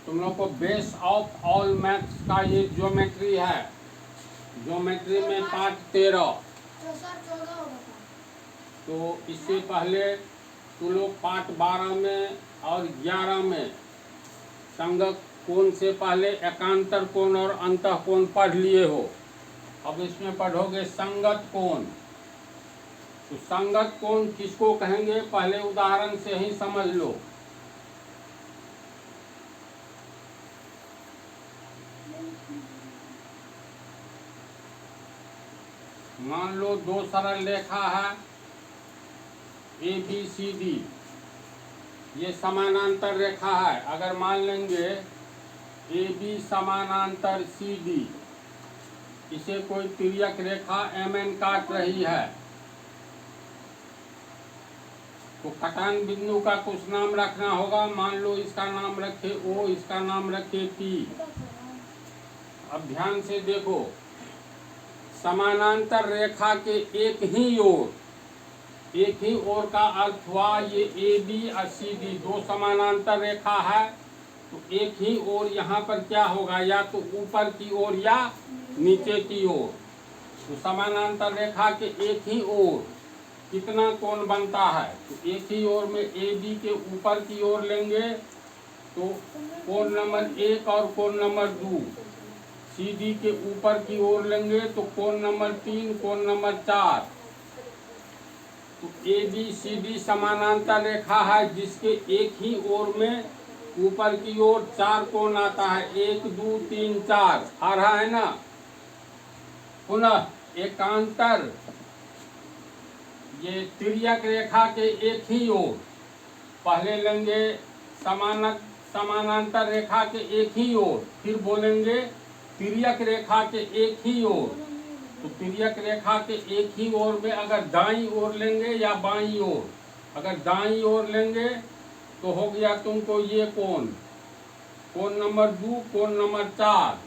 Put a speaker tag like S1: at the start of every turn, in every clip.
S1: तुम लोग को बेस ऑफ ऑल मैथ्स का ये ज्योमेट्री है। ज्योमेट्री में पार्ट 13। तो इससे पहले तुम लोग पार्ट 12 में और 11 में संगत कोण से पहले एकांतर कोण और अंतः कोण पढ़ लिए हो। अब इसमें पढ़ोगे संगत कोण। तो संगत कोण किसको कहेंगे पहले उदाहरण से ही समझ लो। मान लो दो सरल रेखा है ए बी सी डी, ये समानांतर रेखा है। अगर मान लेंगे ए बी समानांतर सी डी, इसे कोई तिर्यक रेखा एम एन काट रही है, तो कटान बिंदु का कुछ नाम रखना होगा। मान लो इसका नाम रखे ओ, इसका नाम रखे पी। अब ध्यान से देखो, समानांतर रेखा के एक ही ओर का अर्थ हुआ ये ए बी और सी डी दो समानांतर रेखा है। तो एक ही ओर यहाँ पर क्या होगा, या तो ऊपर की ओर या नीचे की ओर। तो समानांतर रेखा के एक ही ओर कितना कोण बनता है, तो एक ही ओर में ए बी के ऊपर की ओर लेंगे तो कोण नंबर 1 और कोण नंबर 2, सी डी के ऊपर की ओर लेंगे तो कोण नंबर 3, कोण नंबर 4। तो ए बी सी डी समानांतर रेखा है जिसके एक ही ओर में ऊपर की ओर 4 कोण आता है, 1 2 3 4 आ रहा है ना। पुनः एकांतर, ये तिर्यक रेखा के एक ही ओर पहले लेंगे समानांतर रेखा के एक ही ओर, फिर बोलेंगे तिर्यक रेखा के एक ही ओर। तो तिर्यक रेखा के एक ही ओर में अगर दाईं ओर लेंगे या बाईं ओर, अगर दाईं ओर लेंगे तो हो गया तुमको ये कोण, कोण नंबर 2, कोण नंबर 4।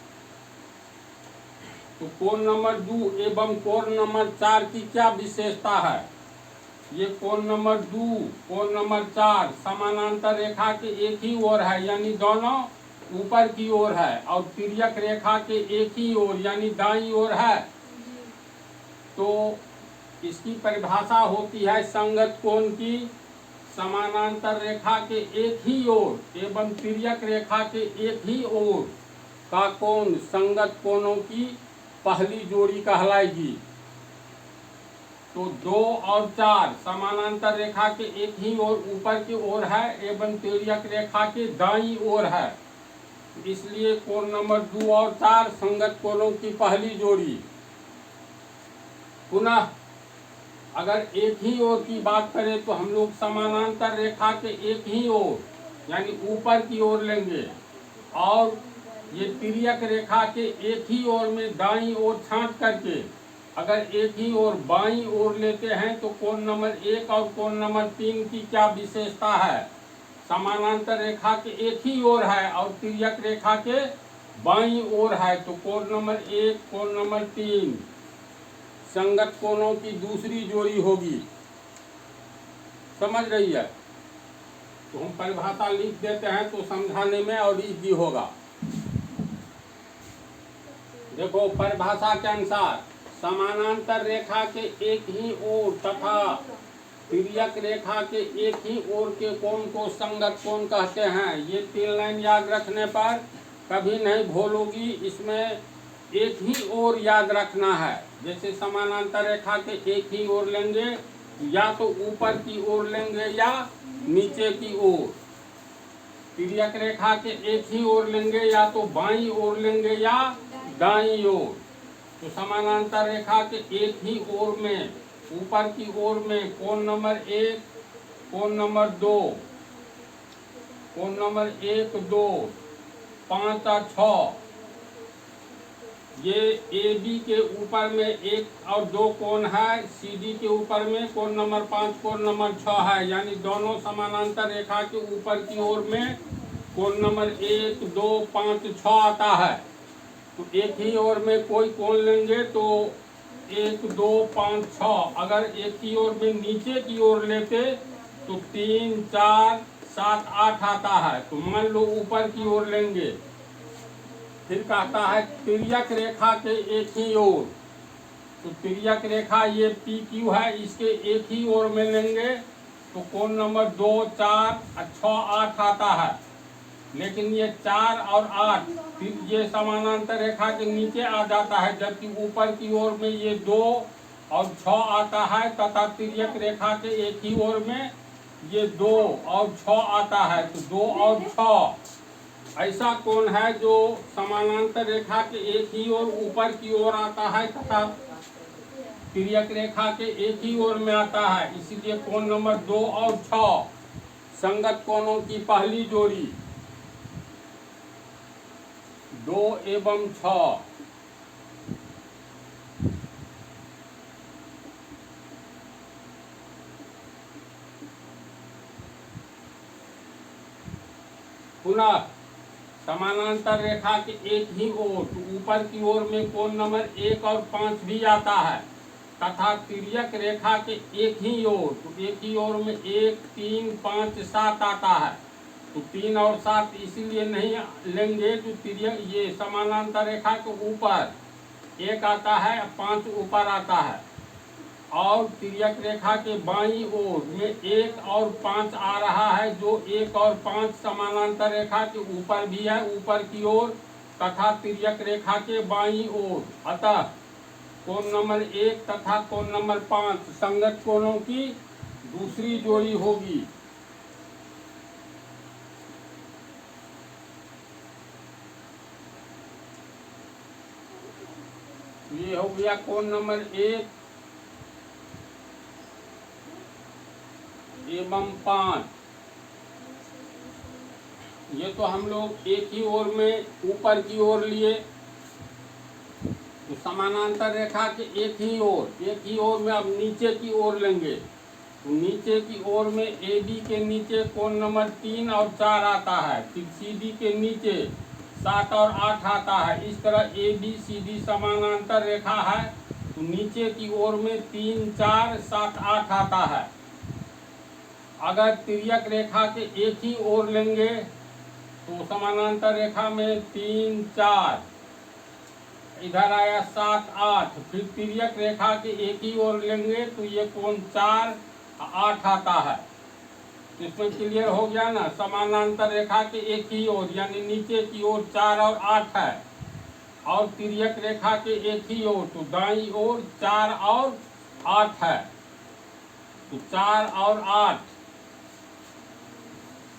S1: तो कोण नंबर 2 एवं कोण नंबर 4 की क्या विशेषता है, ये कोण नंबर 2, कोण नंबर 4 समानांतर रेखा के एक ही ओर है, यानी दोनों ऊपर की ओर है, और तिर्यक रेखा के एक ही ओर यानी दाईं ओर है। तो इसकी परिभाषा होती है संगत कोण की, समानांतर रेखा के एक ही ओर एवं तिर्यक रेखा के एक ही ओर का कोण संगत कोणों की पहली जोड़ी कहलाएगी। तो 2 और 4 समानांतर रेखा के एक ही ओर ऊपर की ओर है एवं तिर्यक रेखा के दाईं ओर है, इसलिए कोण नंबर 2 और 4 संगत कोणों की पहली जोड़ी। पुनः अगर एक ही ओर की बात करें तो हम लोग समानांतर रेखा के एक ही ओर यानी ऊपर की ओर लेंगे, और ये तिर्यक रेखा के एक ही ओर में दाईं ओर छांट करके अगर एक ही ओर बाईं ओर लेते हैं तो कोण नंबर 1 और कोण नंबर 3 की क्या विशेषता है, समानांतर रेखा के एक ही ओर है और तिर्यक रेखा के बाईं ओर है, तो कोण नंबर 1, कोण नंबर 3 संगत कोणों की दूसरी जोड़ी होगी। समझ रही है? तो हम परिभाषा लिख देते हैं तो समझाने में और इजी होगा। देखो परिभाषा के अनुसार समानांतर रेखा के एक ही ओर तथा तिर्यक रेखा के एक ही ओर के कोण को संगत कोण कहते हैं। ये 3 लाइन याद रखने पर कभी नहीं भूलोगी। इसमें एक ही ओर याद रखना है, जैसे समानांतर रेखा के एक ही ओर लेंगे, या तो ऊपर की ओर लेंगे या नीचे की ओर। तिर्यक रेखा के एक ही ओर लेंगे, या तो बाईं ओर लेंगे या दाईं ओर। तो समानांतर रेखा के एक ही ओर में ऊपर की ओर में कोण नंबर 1, कोण नंबर 2, कोण नंबर 1 2 5 और 6, ये ए बी के ऊपर में 1 और 2 कोण है, सी डी के ऊपर में कोण नंबर 5, कोण नंबर 6 है, यानी दोनों समानांतर रेखा के ऊपर की ओर में कोण नंबर 1 2 5 6 आता है। तो एक ही ओर में कोई कोण लेंगे तो 1 2 5 6, अगर एक ही ओर में नीचे की ओर लेते तो 3 4 7 8 आता है, तो मान लो ऊपर की ओर लेंगे। फिर कहता है तिर्यक रेखा के एक ही ओर, तो तिर्यक रेखा ये पी क्यू है, इसके एक ही ओर में लेंगे तो कोण नंबर 2 4 6 8 आता है। लेकिन ये 4 और 8 फिर ये समानांतर रेखा के नीचे आ जाता है, जबकि ऊपर की ओर में ये 2 और 6 आता है, तथा तिर्यक रेखा के एक ही ओर में ये 2 और 6 आता है, तो 2 और 6 ऐसा कोण है जो समानांतर रेखा के एक ही ओर ऊपर की ओर आता है तथा तिर्यक रेखा के एक ही ओर में आता है। इसीलिए कोण नंबर 2 और 6 संगत कोणों की पहली जोड़ी 2 एवं 6। पुनः समानांतर रेखा के एक ही ओर, तो ऊपर की ओर में कोण नंबर 1 और 5 भी आता है, तथा तिर्यक रेखा के एक ही ओर, तो एक ही ओर में 1 3 5 7 आता है, तो 3 और 7 इसीलिए नहीं लेंगे जो तिर्यक ये समानांतर रेखा के ऊपर 1 आता है, 5 ऊपर आता है, और तिर्यक रेखा के बाईं ओर में 1 और 5 आ रहा है, जो 1 और 5 समानांतर रेखा के ऊपर भी है, ऊपर की ओर तथा तिर्यक रेखा के बाईं ओर। अतः कोण नंबर 1 तथा कोण नंबर 5 संगत कोणों की दूसरी जोड़ी होगी। ये हो गया कोण नंबर 1 एवं 5। ये तो हम लोग एक ही ओर में ऊपर की ओर लिए, तो समानांतर रेखा के एक ही ओर में अब नीचे की ओर लेंगे, तो नीचे की ओर में ए बी के नीचे कोण नंबर 3 और 4 आता है, फिर सी डी के नीचे 7 और 8 आता है। इस तरह ए बी सी डी समानांतर रेखा है, तो नीचे की ओर में 3 4 7 8 आता है। अगर तिर्यक रेखा के एक ही ओर लेंगे तो समानांतर रेखा में 3 4 इधर आया 7 8, फिर तिर्यक रेखा के एक ही ओर लेंगे तो ये कोण 4 8 आता है। इसमें क्लियर हो गया ना, समानांतर रेखा के एक ही ओर यानी नीचे की ओर 4 और 8 है, और तिर्यक रेखा के एक ही ओर तो दाईं ओर 4 और 8 है, तो 4 और 8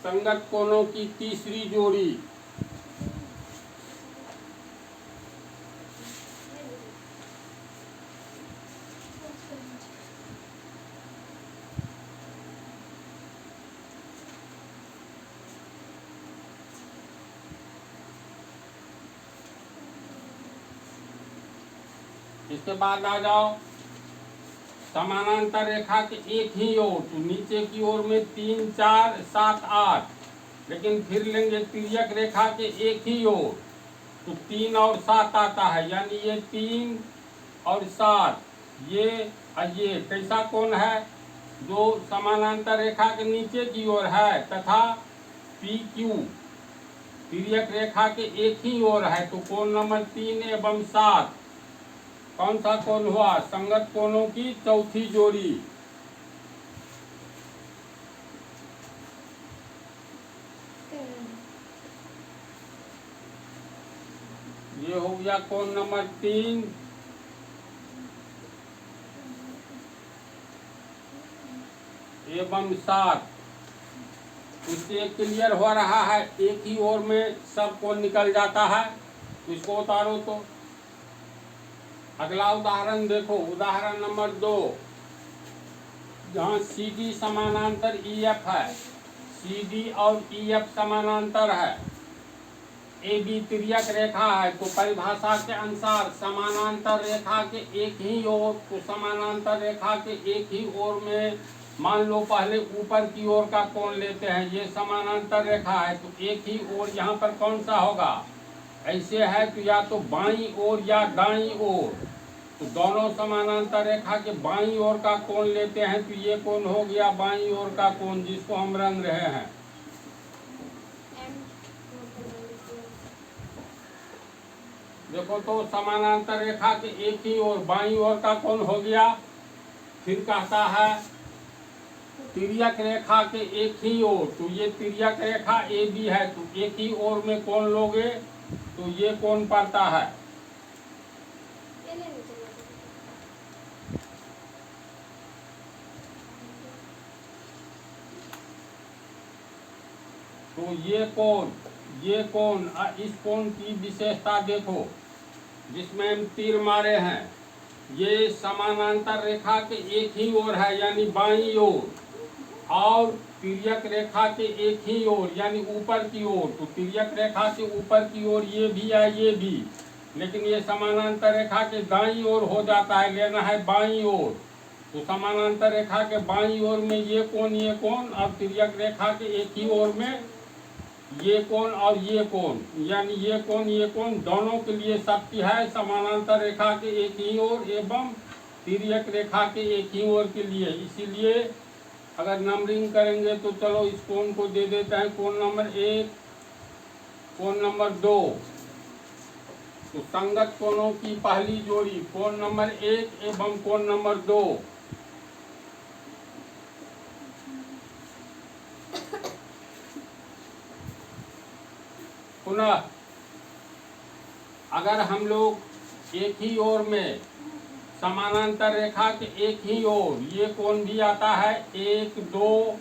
S1: संगत कोणों की तीसरी जोड़ी। इसके बाद आ जाओ समानांतर रेखा के एक ही ओर, तो नीचे की ओर में 3 4 7 8, लेकिन फिर लेंगे तिर्यक रेखा के एक ही ओर, तो 3 और 7 आता है, यानी ये 3 और 7 ये कैसा कोण है जो समानांतर रेखा के नीचे की ओर है, तथा पी क्यू तिर्यक रेखा के एक ही ओर है, तो कोण नंबर 3 एवं 7 कौन सा कोण हुआ, संगत कोणों की चौथी जोड़ी। ये हो गया कोण नंबर 3 एवं 7। इससे क्लियर हो रहा है, एक ही ओर में सब कोण निकल जाता है, तो इसको उतारो। तो अगला उदाहरण देखो, उदाहरण नंबर 2, जहाँ सी डी समानांतर ई एफ है, सी डी और ई एफ समानांतर है, ए बी तिर्यक रेखा है, तो परिभाषा के अनुसार समानांतर रेखा के एक ही ओर, तो समानांतर रेखा के एक ही ओर में मान लो पहले ऊपर की ओर का कोण लेते हैं, ये समानांतर रेखा है, तो एक ही ओर यहाँ पर कौन सा होगा, ऐसे है तो या तो बाईं ओर या दाईं ओर, तो दोनों समानांतर रेखा के बाईं ओर का कोण लेते हैं, तो ये कोण हो गया बाईं ओर का कोण जिसको हम रंग रहे हैं। देखो तो समानांतर रेखा के एक ही ओर बाईं ओर का कौन हो गया। फिर कहता है तिर्यक रेखा के एक ही ओर, तो ये तिर्यक रेखा ए बी है, तो एक ही ओर में कौन लोगे, तो ये कौन पड़ता है। तो ये कौन इस कोण की विशेषता देखो, जिसमें हम तीर मारे हैं, ये समानांतर रेखा के एक ही ओर है यानी बाईं ओर, और तिर्यक रेखा के एक ही ओर यानी ऊपर की ओर, तो तिर्यक रेखा के ऊपर की ओर ये भी है ये भी, लेकिन ये समानांतर रेखा के दाईं ओर हो जाता है, लेना है बाईं ओर। तो समानांतर रेखा के बाईं ओर में ये कोण, और तिर्यक रेखा के एक ही ओर में ये कोण और ये कोण, यानी ये कोण दोनों के लिए सत्य है समानांतर रेखा के एक ही ओर एवं तिर्यक रेखा के एक ही ओर के लिए। इसीलिए अगर नंबरिंग करेंगे तो चलो इस कोण को दे देते हैं कोण नंबर 1, कोण नंबर 2। तो संगत कोणों की पहली जोड़ी कोण नंबर 1 एवं कोण नंबर 2। पुनः अगर हम लोग एक ही ओर में समानांतर रेखा के एक ही ओर ये कोण भी आता है 1 2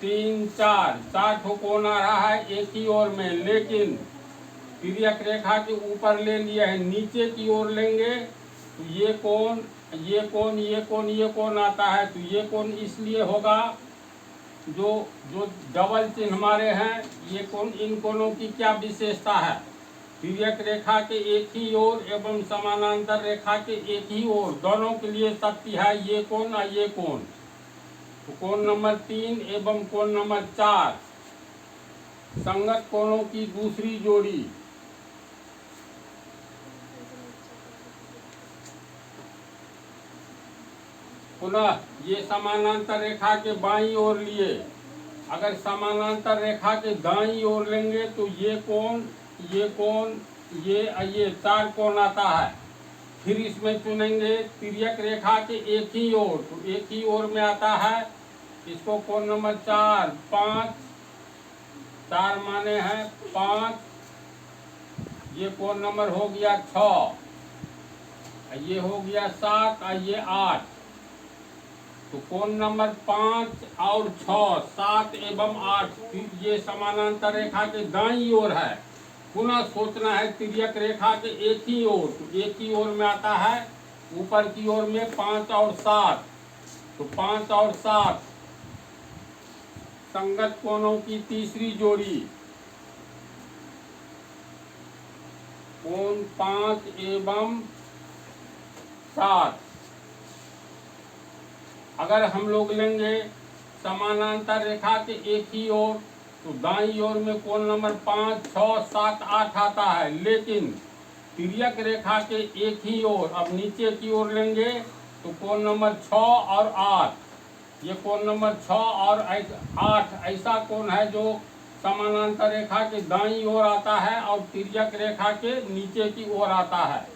S1: 3 4 ठो कोण आ रहा है एक ही ओर में, लेकिन तिर्यक रेखा के ऊपर ले लिया है, नीचे की ओर लेंगे तो ये कोण आता है। तो ये कोण इसलिए होगा जो डबल चिन्ह हमारे हैं, ये कोण, इन कोणों की क्या विशेषता है, तिर्यक रेखा के एक ही ओर एवं समानांतर रेखा के एक ही ओर दोनों के लिए सत्य है ये कोण और ये कोण। तो कोण नंबर 3 एवं कोण नंबर 4 संगत कोणों की दूसरी जोड़ी। पुनः ये समानांतर रेखा के बाईं ओर लिए, अगर समानांतर रेखा के दाईं ओर लेंगे तो ये कोण, ये 4 कोण आता है। फिर इसमें चुनेंगे तिर्यक रेखा के एक ही ओर, तो एक ही ओर में आता है, इसको कोण नंबर 4 5, 4 माने हैं 5, ये कोण नंबर हो गया 6, ये हो गया 7 और ये 8। तो कोण नंबर 5 और 6 7 एवं 8 फिर ये समानांतर रेखा के दाईं ओर है। पुनः सोचना है तिर्यक रेखा के एक ही ओर, तो एक ही ओर में आता है ऊपर की ओर में 5 और 7, तो 5 और 7 संगत कोणों की तीसरी जोड़ी कोण 5 एवं 7। अगर हम लोग लेंगे समानांतर रेखा के एक ही ओर, तो दाईं ओर में कोण नंबर 5 6 7 8 आता है, लेकिन तिर्यक रेखा के एक ही ओर अब नीचे की ओर लेंगे तो कोण नंबर 6 और 8, ये कोण नंबर 6 और 8 ऐसा कोण है जो समानांतर रेखा के दाईं ओर आता है और तिर्यक रेखा के नीचे की ओर आता है।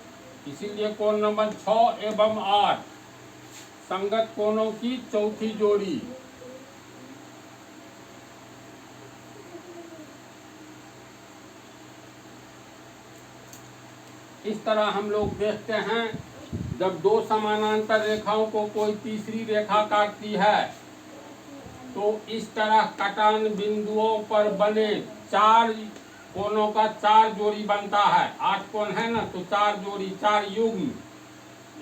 S1: इसीलिए कोण नंबर 6 एवं 8 संगत कोणों की चौथी जोड़ी। इस तरह हम लोग देखते हैं जब दो समानांतर रेखाओं को कोई तीसरी रेखा काटती है तो इस तरह कटान बिंदुओं पर बने 4 कोणों का 4 जोड़ी बनता है। 8 कोण है ना, तो 4 जोड़ी 4 युग्म,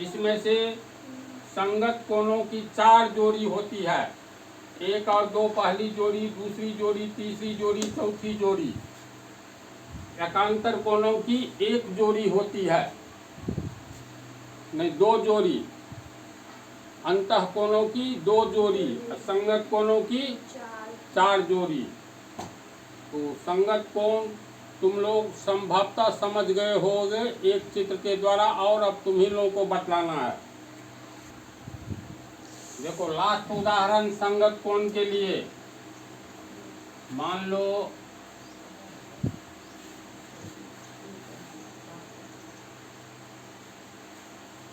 S1: इसमें से संगत कोणों की 4 जोड़ी होती है, 1 और 2 पहली जोड़ी, दूसरी जोड़ी, तीसरी जोड़ी, चौथी जोड़ी। एकांतर कोणों की 1 जोड़ी होती है, नहीं 2 जोड़ी, अंतः कोणों की 2 जोड़ी, संगत कोणों की 4 जोड़ी। तो संगत कोण तुम लोग संभवतः समझ गए होंगे एक चित्र के द्वारा, और अब तुम्ही लोगों को बतलाना है। देखो लास्ट उदाहरण संगत कोण के लिए, मान लो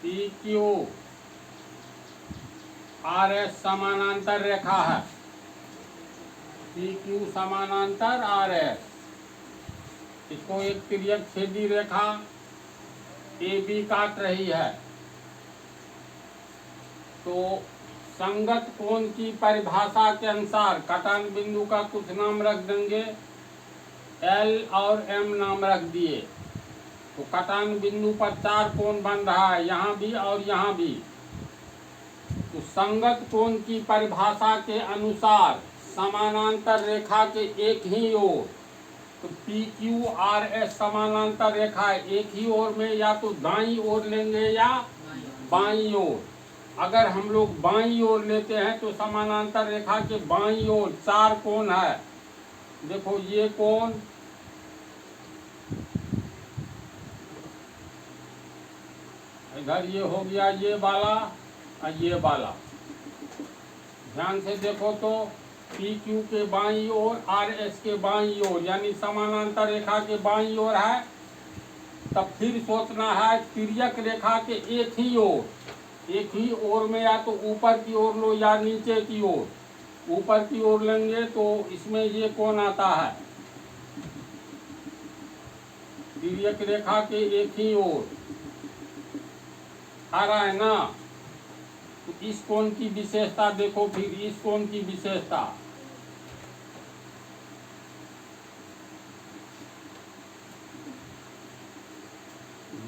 S1: पी क्यू आर एस समानांतर रेखा है, पी क्यू समानांतर आर एस, इसको एक तिर्यक छेदी रेखा ए बी काट रही है। तो संगत कोण की परिभाषा के अनुसार कटान बिंदु का कुछ नाम रख देंगे, एल और एम नाम रख दिए। तो कटान बिंदु पर 4 कोण बन रहा है, यहाँ भी और यहाँ भी। तो संगत कोण की परिभाषा के अनुसार समानांतर रेखा के एक ही ओर, तो पी क्यू आर एस समानांतर रेखा है, एक ही ओर में या तो दाईं ओर लेंगे या बाईं ओर। अगर हम लोग बाईं ओर लेते हैं तो समानांतर रेखा के बाईं ओर 4 कोण है। देखो ये कोण, इधर ये हो गया ये वाला और ये वाला। ध्यान से देखो तो पी क्यू के बाईं ओर आर एस के बाईं ओर, यानी समानांतर रेखा के बाईं ओर है। तब फिर सोचना है तिर्यक रेखा के एक ही ओर, एक ही ओर में या तो ऊपर की ओर लो या नीचे की ओर। ऊपर की ओर लेंगे तो इसमें ये कोण आता है, तिर्यक रेखा के एक ही ओर आ रहा है ना। तो इस कोण की विशेषता देखो, फिर इस कोण की विशेषता,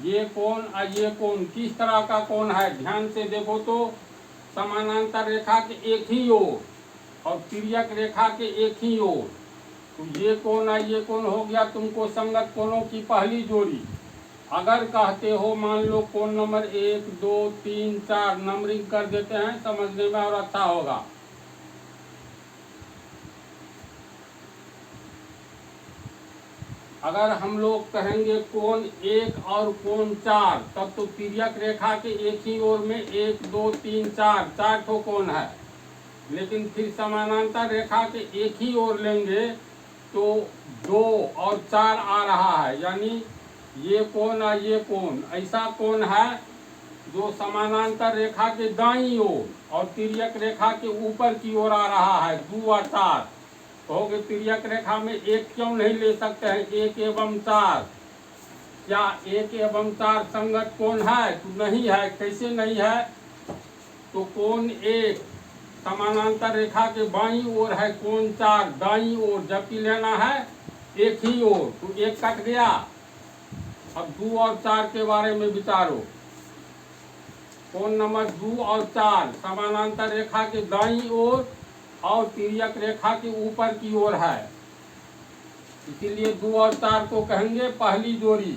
S1: ये कोण और ये कोण किस तरह का कोण है, ध्यान से देखो तो समानांतर रेखा के एक ही ओर और तिर्यक रेखा के एक ही ओर। तो ये कोण और ये कोण हो गया तुमको संगत कोणों की पहली जोड़ी। अगर कहते हो मान लो कोण नंबर 1 2 3 4 नंबरिंग कर देते हैं, समझने में और अच्छा होगा। अगर हम लोग कहेंगे कोण 1 और कोण 4, तब तो तिर्यक रेखा के एक ही ओर में 1 2 3 4 ठो कोण है। लेकिन फिर समानांतर रेखा के एक ही ओर लेंगे तो 2 और 4 आ रहा है, यानी ये कोण और ये कोण ऐसा कोण है जो समानांतर रेखा के दाईं ओर और तिर्यक रेखा के ऊपर की ओर आ रहा है। 2 और 4 कहोगे तिर्यक रेखा में एक क्यों नहीं ले सकते हैं, 1 एवं 4। क्या 1 एवं 4 संगत कोण है? तो नहीं है। कैसे नहीं है? तो कोण 1 समानांतर रेखा के बाईं ओर है, कोण 4 दाईं ओर, जबकि लेना है एक ही ओर, तो 1 कट गया। अब 2 और 4 के बारे में विचारो। कोण नंबर 2 और 4 समानांतर रेखा के दाईं ओर और तिर्यक रेखा के ऊपर की ओर है, इसीलिए 2 और 4 को कहेंगे पहली जोड़ी।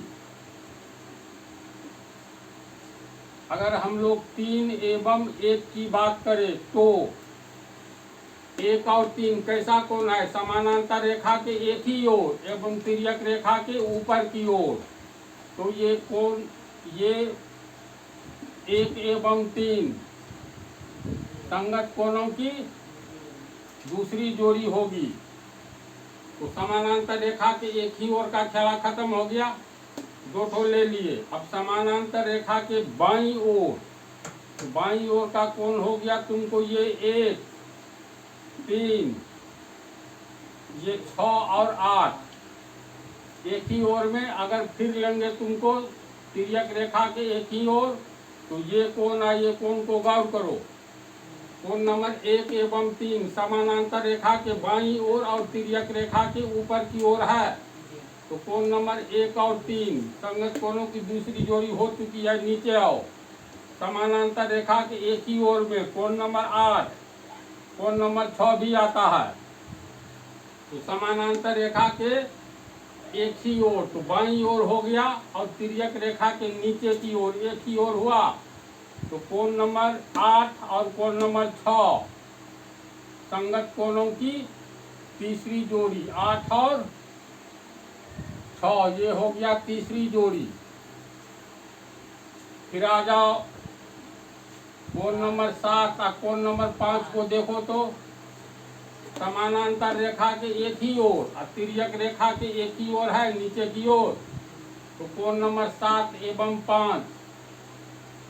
S1: अगर हम लोग 3 एवं 1 की बात करें तो 1 और 3 कैसा कोण है? समानांतर रेखा के एक ही ओर एवं तिर्यक रेखा के ऊपर की ओर। तो ये कोण, ये 1 एवं 3 संगत कोणों की दूसरी जोड़ी होगी। तो समानांतर रेखा के एक ही ओर का खेला खत्म हो गया, 2 ठो ले लिए। अब समानांतर रेखा के बाईं ओर, तो बाईं ओर का कोण हो गया तुमको ये 1 3, ये 6 और 8 एक ही ओर में। अगर फिर लेंगे तुमको तिर्यक रेखा के एक ही ओर, तो ये कोण और ये कोण को गौर करो। कोण नंबर 1 एवं 3 समानांतर रेखा के बाईं ओर और तिर्यक रेखा के ऊपर की ओर है। तो कोण नंबर 1 और 3 संगत कोणों की दूसरी जोड़ी हो चुकी है। नीचे आओ, समानांतर रेखा के एक ही ओर में कोण नंबर 8, कोण नंबर 6 भी आता है। तो समानांतर रेखा के एक ही ओर, तो बाईं ओर हो गया और तिर्यक रेखा के नीचे की ओर एक ही ओर हुआ। तो कोण नंबर 8 और कोण नंबर 6 संगत कोणों की तीसरी जोड़ी, 8 और 6 ये हो गया तीसरी जोड़ी। फिर आ जाओ कोण नंबर 7 और कोण नंबर 5 को देखो तो समानांतर रेखा के एक ही ओर और तिर्यक रेखा के एक ही ओर है नीचे की ओर। तो कोण नंबर 7 एवं 5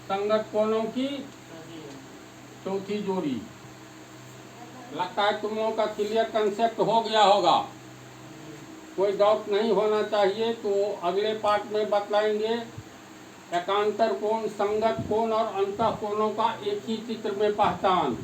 S1: संगत कोणों की चौथी जोड़ी। लगता है तुम लोगों का क्लियर कंसेप्ट हो गया होगा, कोई डाउट नहीं होना चाहिए। तो अगले पार्ट में बतलाएंगे एकांतर कोण, संगत कोण और अंतः कोणों का एक ही चित्र में पहचान।